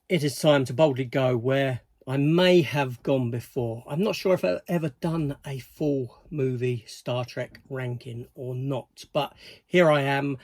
it is time to boldly go where I may have gone before. I'm not sure if I've ever done a full movie Star Trek ranking or not, but here I am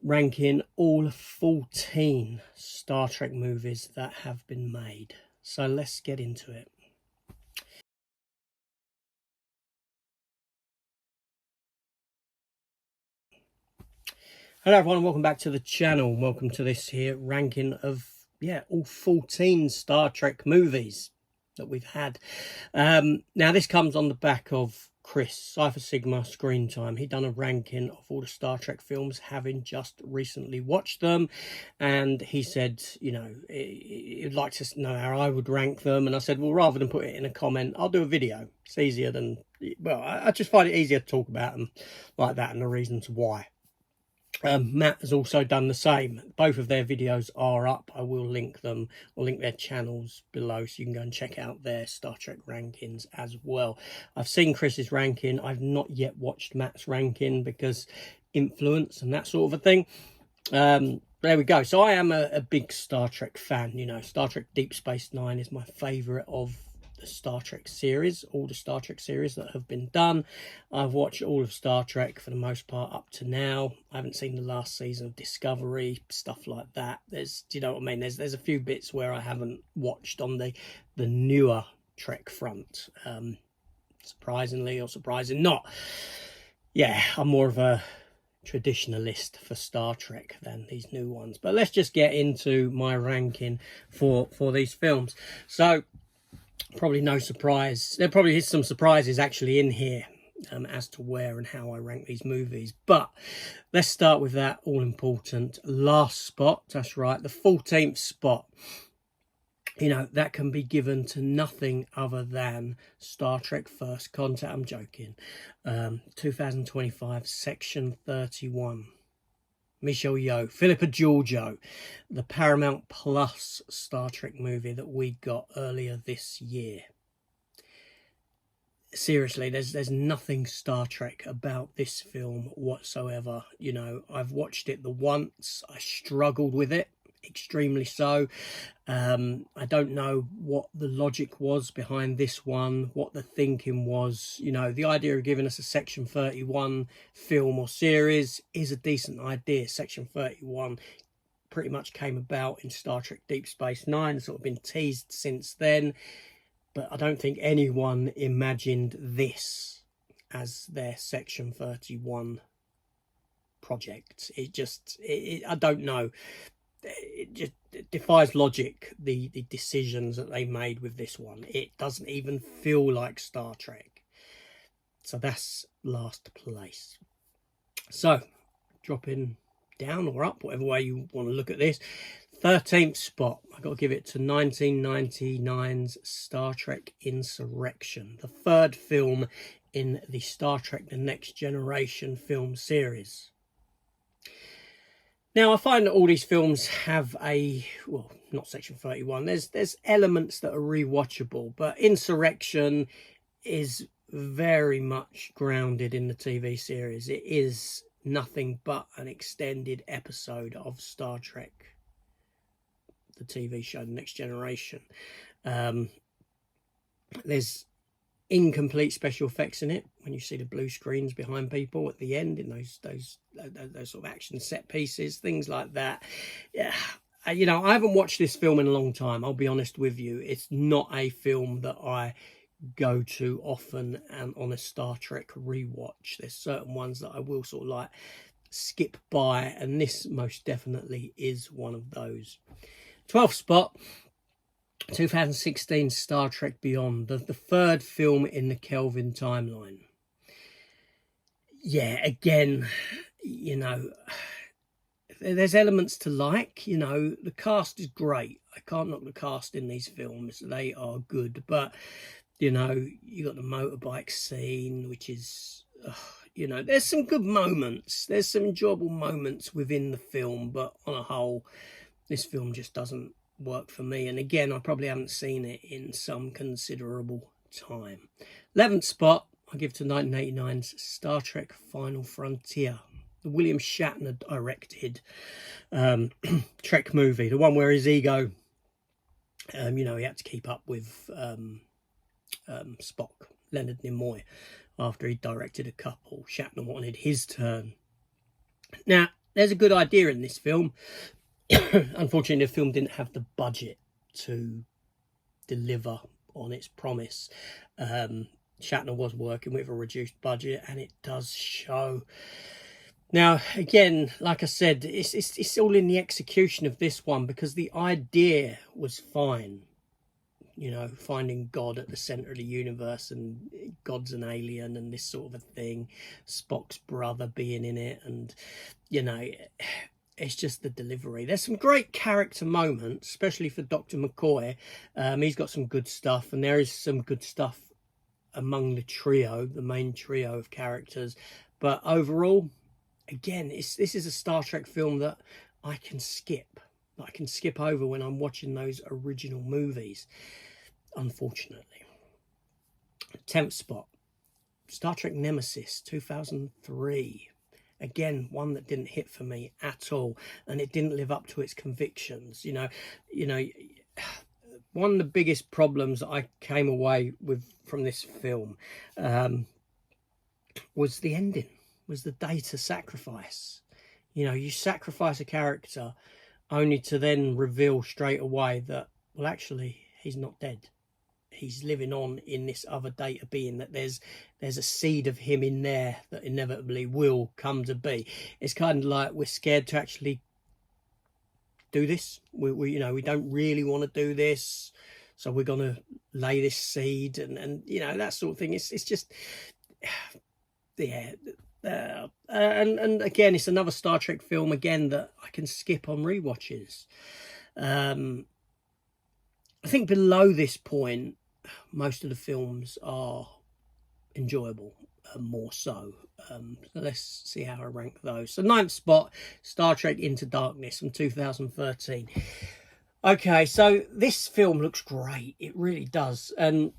ranking all 14 Star Trek movies that have been made. So let's get into it. Hello everyone, welcome back to the channel. Welcome to this here ranking of all 14 Star Trek movies that we've had. Now this comes on the back of Chris, Cypher Sigma Screen Time. He done a ranking of all the Star Trek films, having just recently watched them, and he said, you know, he'd like to know how I would rank them, and I said, well, rather than put it in a comment, I'll do a video. It's easier than, well, I just find it easier to talk about them like that and the reasons why. Matt has also done the same. Both of their videos are up. I will link them or link their channels below so you can go and check out their Star Trek rankings as well. I've seen Chris's ranking. I've not yet watched Matt's ranking because influence and that sort of a thing. There we go. So I am a big Star Trek fan. You know, Star Trek Deep Space Nine is my favourite of the Star Trek series, all the Star Trek series that have been done. I've watched all of Star Trek for the most part up to now. I haven't seen the last season of Discovery, stuff like that. There's, do you know what I mean? There's a few bits where I haven't watched on the newer Trek front. Surprisingly or surprising not. Yeah, I'm more of a traditionalist for Star Trek than these new ones. But let's just get into my ranking for these films. So probably no surprise. There probably is some surprises actually in here as to where and how I rank these movies. But let's start with that all-important last spot. That's right, the 14th spot. You know, that can be given to nothing other than Star Trek First Contact. I'm joking. 2025, Section 31. Michelle Yeoh, Philippa Georgiou, the Paramount Plus Star Trek movie that we got earlier this year. Seriously, there's nothing Star Trek about this film whatsoever. You know, I've watched it the once. I struggled with it, extremely so. I don't know what the logic was behind this one, what the thinking was. You know, the idea of giving us a Section 31 film or series is a decent idea. Section 31 pretty much came about in Star Trek Deep Space Nine, sort of been teased since then, but I don't think anyone imagined this as their Section 31 project. I don't know. It just defies logic, the decisions that they made with this one. It doesn't even feel like Star Trek. So that's last place. So dropping down or up, whatever way you want to look at this, 13th spot, I've got to give it to 1999's Star Trek Insurrection, the third film in the Star Trek The Next Generation film series. Now, I find that all these films have well, not Section 31. There's elements that are rewatchable, but Insurrection is very much grounded in the TV series. It is nothing but an extended episode of Star Trek, the TV show, The Next Generation. There's incomplete special effects in it when you see the blue screens behind people at the end in those sort of action set pieces, things like that. Yeah, you know, I haven't watched this film in a long time, I'll be honest with you. It's not a film that I go to often and on a Star Trek rewatch. There's certain ones that I will sort of like skip by, and this most definitely is one of those. 12th spot, 2016 Star Trek Beyond, the third film in the Kelvin timeline. Yeah, again, you know, there's elements to like. You know, the cast is great. I can't knock the cast in these films. They are good. But, you know, you got the motorbike scene, which is, you know, there's some good moments. There's some enjoyable moments within the film. But on a whole, this film just doesn't work for me. And again, I probably haven't seen it in some considerable time. 11th spot, I give to 1989's Star Trek Final Frontier, the William Shatner directed Trek movie, the one where his ego You know, he had to keep up with Spock, Leonard Nimoy, after he directed a couple. Shatner wanted his turn. Now, there's a good idea in this film. Unfortunately, the film didn't have the budget to deliver on its promise. Shatner was working with a reduced budget, and it does show. Now, again, like I said, it's all in the execution of this one, because the idea was fine. You know, finding God at the center of the universe, and God's an alien and this sort of a thing. Spock's brother being in it, and, you know, it's just the delivery. There's some great character moments, especially for Dr. McCoy. He's got some good stuff, and there is some good stuff among the main trio of characters. But overall, again, this is a Star Trek film that I can skip. I can skip over when I'm watching those original movies, unfortunately. 10th spot, Star Trek Nemesis, 2003. Again, one that didn't hit for me at all, and it didn't live up to its convictions. You know, one of the biggest problems I came away with from this film was the ending, was the Data sacrifice. You know, you sacrifice a character only to then reveal straight away that, well, actually, he's not dead. He's living on in this other Data being, that there's a seed of him in there that inevitably will come to be. It's kind of like we're scared to actually do this. We you know, we don't really want to do this, so we're going to lay this seed, and you know, that sort of thing. It's just, yeah. And again, it's another Star Trek film again that I can skip on rewatches. I think below this point, most of the films are enjoyable, more so. So let's see how I rank those. So 9th spot, Star Trek Into Darkness from 2013. Okay, so this film looks great. It really does. And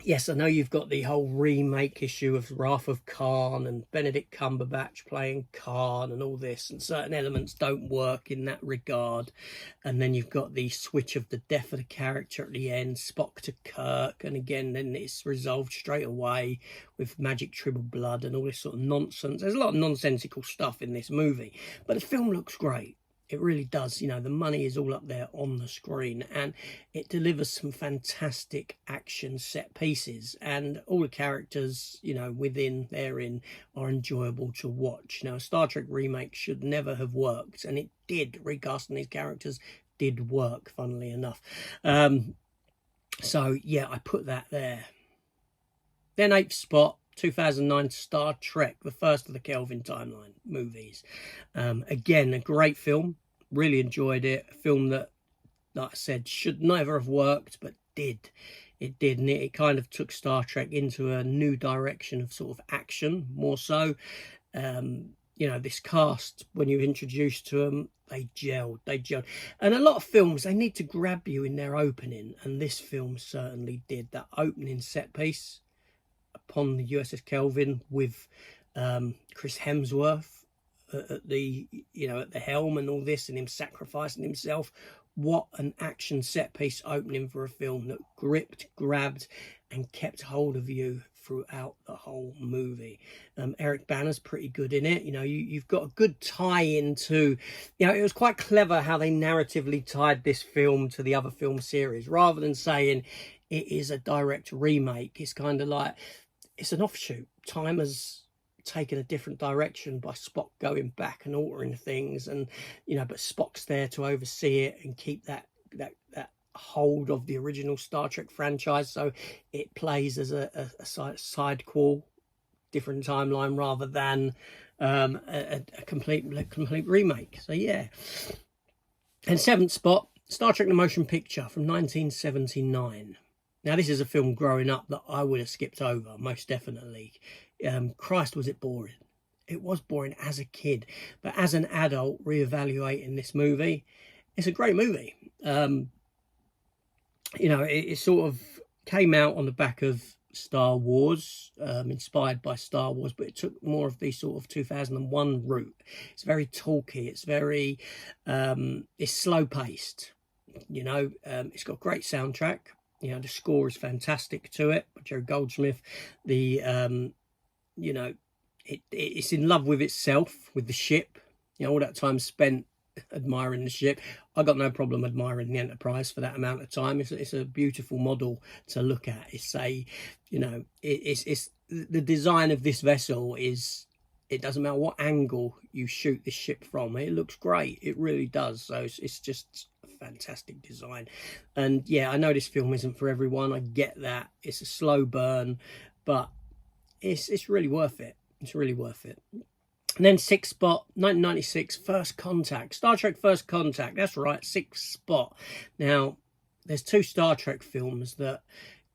yes, I know you've got the whole remake issue of Wrath of Khan and Benedict Cumberbatch playing Khan and all this, and certain elements don't work in that regard. And then you've got the switch of the death of the character at the end, Spock to Kirk, and again, then it's resolved straight away with magic triple blood and all this sort of nonsense. There's a lot of nonsensical stuff in this movie, but the film looks great. It really does. You know, the money is all up there on the screen, and it delivers some fantastic action set pieces, and all the characters, you know, therein are enjoyable to watch. Now, a Star Trek remake should never have worked, and it did. Recasting these characters did work, funnily enough. So yeah, I put that there. Then 8th spot, 2009 Star Trek, the first of the Kelvin timeline movies. Again, a great film. Really enjoyed it. A film that, like I said, should never have worked, but did. It did, and it kind of took Star Trek into a new direction of sort of action, more so. You know, this cast, when you're introduced to them, they gelled. And a lot of films, they need to grab you in their opening, and this film certainly did. That opening set piece upon the USS Kelvin with Chris Hemsworth at the helm and all this, and him sacrificing himself. What an action set piece opening for a film that gripped, grabbed, and kept hold of you throughout the whole movie. Eric Bana's pretty good in it. You know, you've got a good tie into, you know, it was quite clever how they narratively tied this film to the other film series, rather than saying it is a direct remake. It's kind of like, it's an offshoot. Time has taken a different direction by Spock going back and altering things, and you know, but Spock's there to oversee it and keep that hold of the original Star Trek franchise, so it plays as a side call, different timeline, rather than a complete remake. So yeah. And 7th spot, Star Trek: The Motion Picture from 1979. Now, this is a film growing up that I would have skipped over, most definitely. Christ, was it boring. It was boring as a kid. But as an adult, reevaluating this movie, it's a great movie. You know, it sort of came out on the back of Star Wars, inspired by Star Wars, but it took more of the sort of 2001 route. It's very talky. It's very, it's slow-paced. You know, it's got a great soundtrack. You know, the score is fantastic to it by Jerry Goldsmith. The you know, it's in love with itself, with the ship. You know, all that time spent admiring the ship. I got no problem admiring the Enterprise for that amount of time. It's a beautiful model to look at. It's a, you know, it's the design of this vessel is, it doesn't matter what angle you shoot this ship from, it looks great. It really does. So it's just a fantastic design. And yeah, I know this film isn't for everyone. I get that. It's a slow burn, but it's really worth it. It's really worth it. And then sixth spot, 1996, First Contact. Star Trek First Contact. That's right, sixth spot. Now, there's two Star Trek films that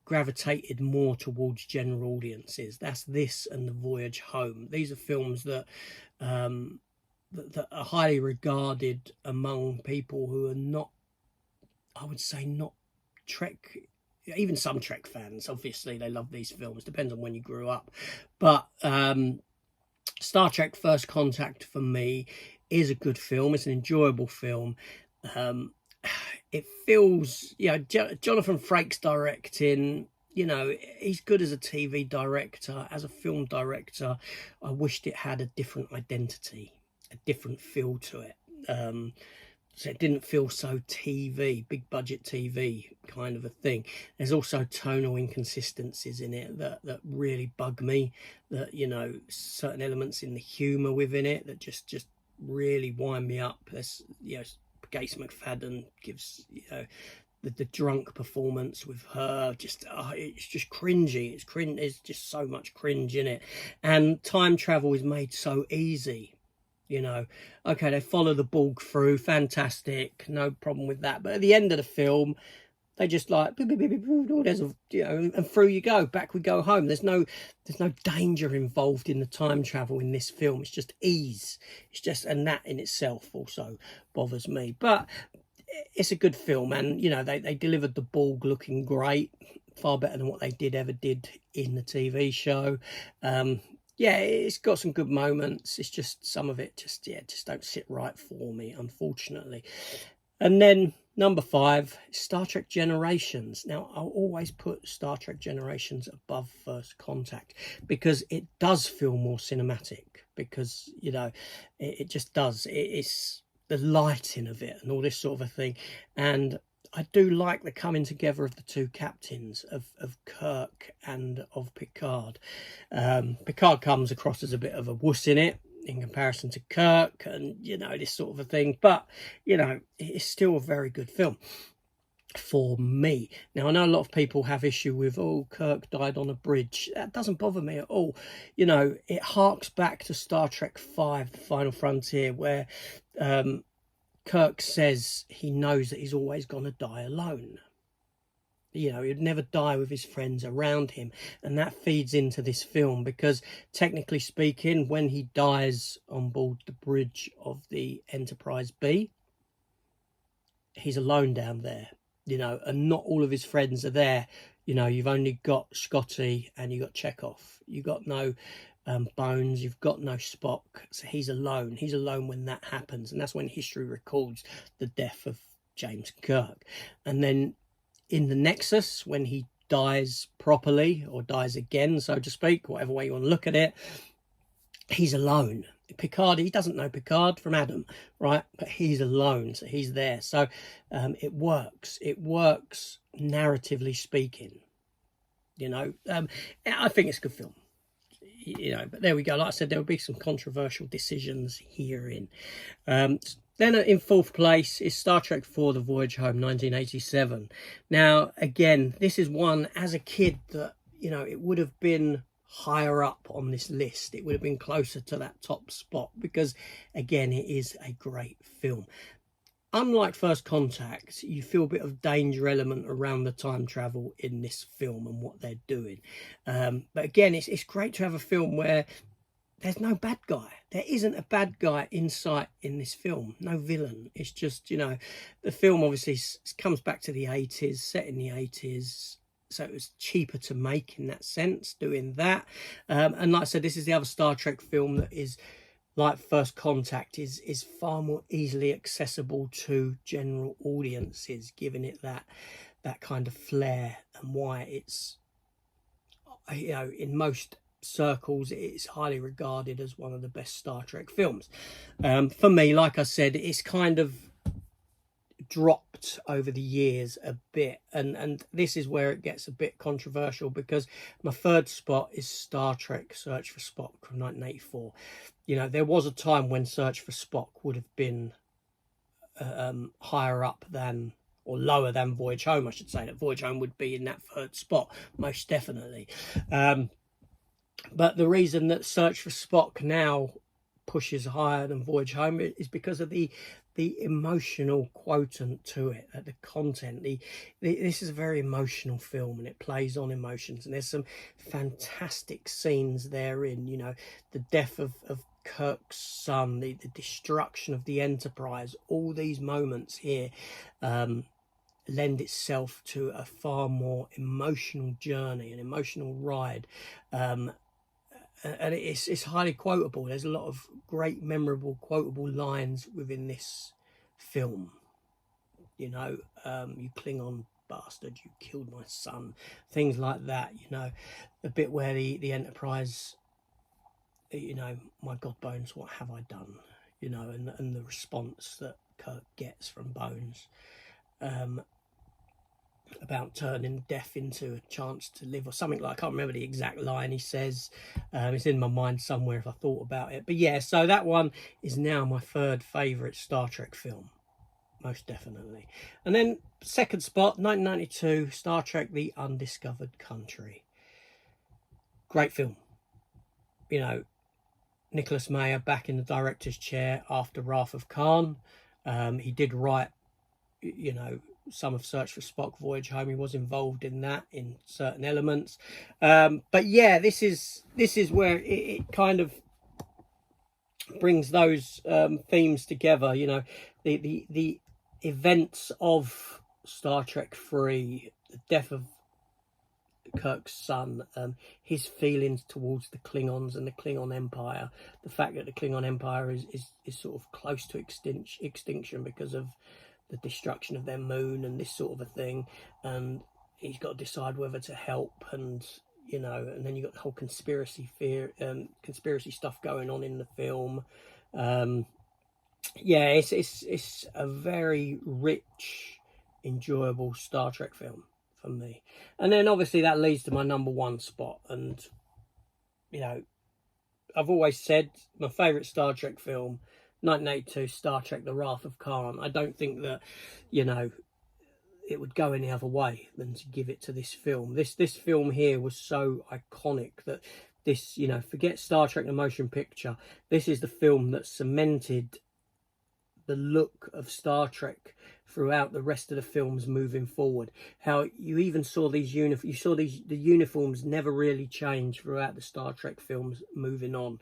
gravitated more towards general audiences. That's this and The Voyage Home. These are films that that are highly regarded among people who are not, I would say, not Trek. Even some Trek fans, obviously, they love these films. Depends on when you grew up. But Star Trek First Contact, for me, is a good film. It's an enjoyable film. It feels, you know, Jonathan Frakes directing, you know, he's good as a TV director. As a film director, I wished it had a different identity, a different feel to it. So it didn't feel so TV, big budget TV kind of a thing. There's also tonal inconsistencies in it that really bug me. That, you know, certain elements in the humour within it that just really wind me up. There's, you know, Gates McFadden gives, you know, the drunk performance with her, just it's just cringy. It's just so much cringe in it, and time travel is made so easy. You know, okay, they follow the Borg through, fantastic, no problem with that. But at the end of the film, they just like, there's a, you know, and through you go, back we go home. There's no danger involved in the time travel in this film. It's just ease. It's just, and that in itself also bothers me. But it's a good film, and you know, they delivered the Borg looking great, far better than what they ever did in the TV show. Yeah, it's got some good moments. It's just some of it just don't sit right for me, unfortunately. And then number 5, Star Trek Generations. Now, I'll always put Star Trek Generations above First Contact because it does feel more cinematic. Because, you know, it just does. It's the lighting of it and all this sort of a thing. And I do like the coming together of the two captains, of Kirk and of Picard. Picard comes across as a bit of a wuss in it in comparison to Kirk, and, you know, this sort of a thing. But, you know, it's still a very good film for me. Now, I know a lot of people have issue with, oh, Kirk died on a bridge. That doesn't bother me at all. You know, it harks back to Star Trek V, The Final Frontier, where Kirk says he knows that he's always going to die alone. You know, he'd never die with his friends around him. And that feeds into this film because, technically speaking, when he dies on board the bridge of the Enterprise B, he's alone down there, you know, and not all of his friends are there. You know, you've only got Scotty and you got Chekhov. You got no Bones, you've got no Spock, so he's alone. He's alone when that happens, and that's when history records the death of James Kirk. And then in the Nexus, when he dies properly, or dies again, so to speak, whatever way you want to look at it, he's alone. Picard, he doesn't know Picard from Adam, right? But he's alone, so he's there. So it works. It works narratively speaking. You know, I think it's a good film. You know, but there we go. Like I said, there will be some controversial decisions herein. Then in fourth place is Star Trek IV, The Voyage Home, 1987. Now, again, this is one, as a kid, that, you know, it would have been higher up on this list. It would have been closer to that top spot because, again, it is a great film. Unlike First Contact, you feel a bit of danger element around the time travel in this film and what they're doing. But again, it's great to have a film where there's no bad guy. There isn't a bad guy in sight in this film. No villain. It's just, you know, the film obviously comes back to the 80s, set in the 80s. So it was cheaper to make in that sense, doing that. And like I said, this is the other Star Trek film that is like First Contact is far more easily accessible to general audiences, giving it that kind of flair, and why it's, you know, in most circles it's highly regarded as one of the best Star Trek films. For me, like I said, it's kind of dropped over the years a bit, and this is where it gets a bit controversial, because my third spot is Star Trek Search for Spock from 1984. You know, there was a time when Search for Spock would have been higher up than, or lower than, Voyage Home. I should say that Voyage Home would be in that third spot, most definitely. But the reason that Search for Spock now pushes higher than Voyage Home is because of the emotional quotient to it, the content. This is a very emotional film, and it plays on emotions, and there's some fantastic scenes therein. You know, the death of Kirk's son, the destruction of the Enterprise, all these moments here lend itself to a far more emotional journey, an emotional ride, and it's highly quotable. There's a lot of great, memorable, quotable lines within this film. You know, you Klingon bastard, you killed my son, things like that. You know, the bit where the Enterprise, you know, my God, Bones, what have I done? You know, and the response that Kirk gets from Bones, about turning death into a chance to live, or something like, I can't remember the exact line he says. It's in my mind somewhere if I thought about it. But yeah, so that one is now my third favourite Star Trek film, most definitely. And then second spot, 1992, Star Trek The Undiscovered Country. Great film. You know, Nicholas Meyer back in the director's chair after Wrath of Khan. He did write, you know, some of Search for Spock, Voyage Home. He was involved in that in certain elements. But yeah, this is where it kind of brings those themes together. You know, the events of Star Trek 3, the death of Kirk's son, his feelings towards the Klingons and the Klingon Empire, the fact that the Klingon Empire is sort of close to extinction because of the destruction of their moon and this sort of a thing, and he's got to decide whether to help, and you know, and then you got the whole conspiracy stuff going on in the film. Yeah, it's a very rich, enjoyable Star Trek film for me. And then obviously that leads to my number one spot, and you know, I've always said my favourite Star Trek film, 1982, Star Trek The Wrath of Khan. I don't think that, you know, it would go any other way than to give it to this film. This film here was so iconic that this, you know, forget Star Trek the motion picture, this is the film that cemented the look of Star Trek throughout the rest of the films moving forward. How you even saw these the uniforms never really change throughout the Star Trek films moving on.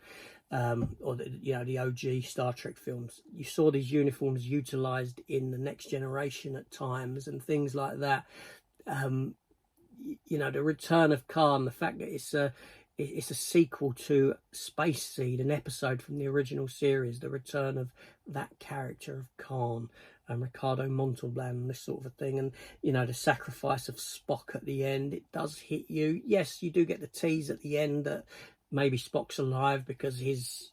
Or the OG Star Trek films. You saw these uniforms utilized in the Next Generation at times and things like that. You know, the return of Khan, the fact that it's a sequel to Space Seed, an episode from the original series, the return of that character of Khan and Ricardo Montalban, this sort of a thing, and you know, the sacrifice of Spock at the end, it does hit you. Yes, you do get the tease at the end that maybe Spock's alive because his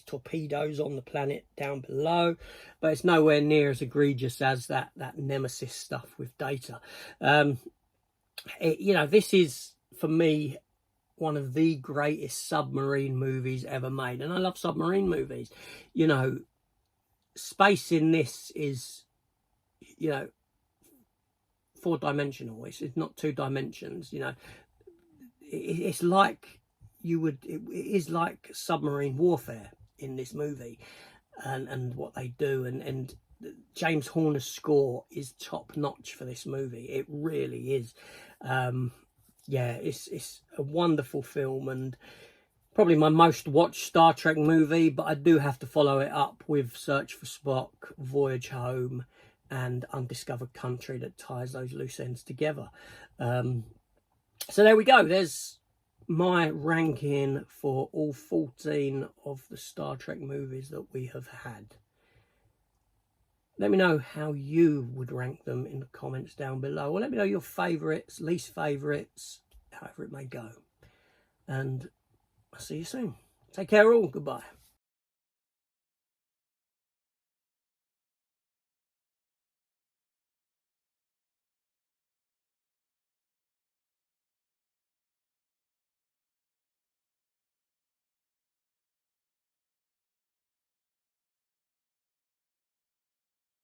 torpedoes on the planet down below, but it's nowhere near as egregious as that Nemesis stuff with Data. You know, this is for me one of the greatest submarine movies ever made, and I love submarine movies. You know, space in this is, you know, 4-dimensional. It's not 2 dimensions. You know, it's like it is like submarine warfare in this movie, and what they do, and James Horner's score is top notch for this movie. It really is. Yeah, it's a wonderful film, and probably my most watched Star Trek movie, but I do have to follow it up with Search for Spock, Voyage Home, and Undiscovered Country, that ties those loose ends together. So there we go. There's my ranking for all 14 of the Star Trek movies that we have had. Let me know how you would rank them in the comments down below, or let me know your favourites, least favourites, however it may go. And I'll see you soon. Take care all. Goodbye.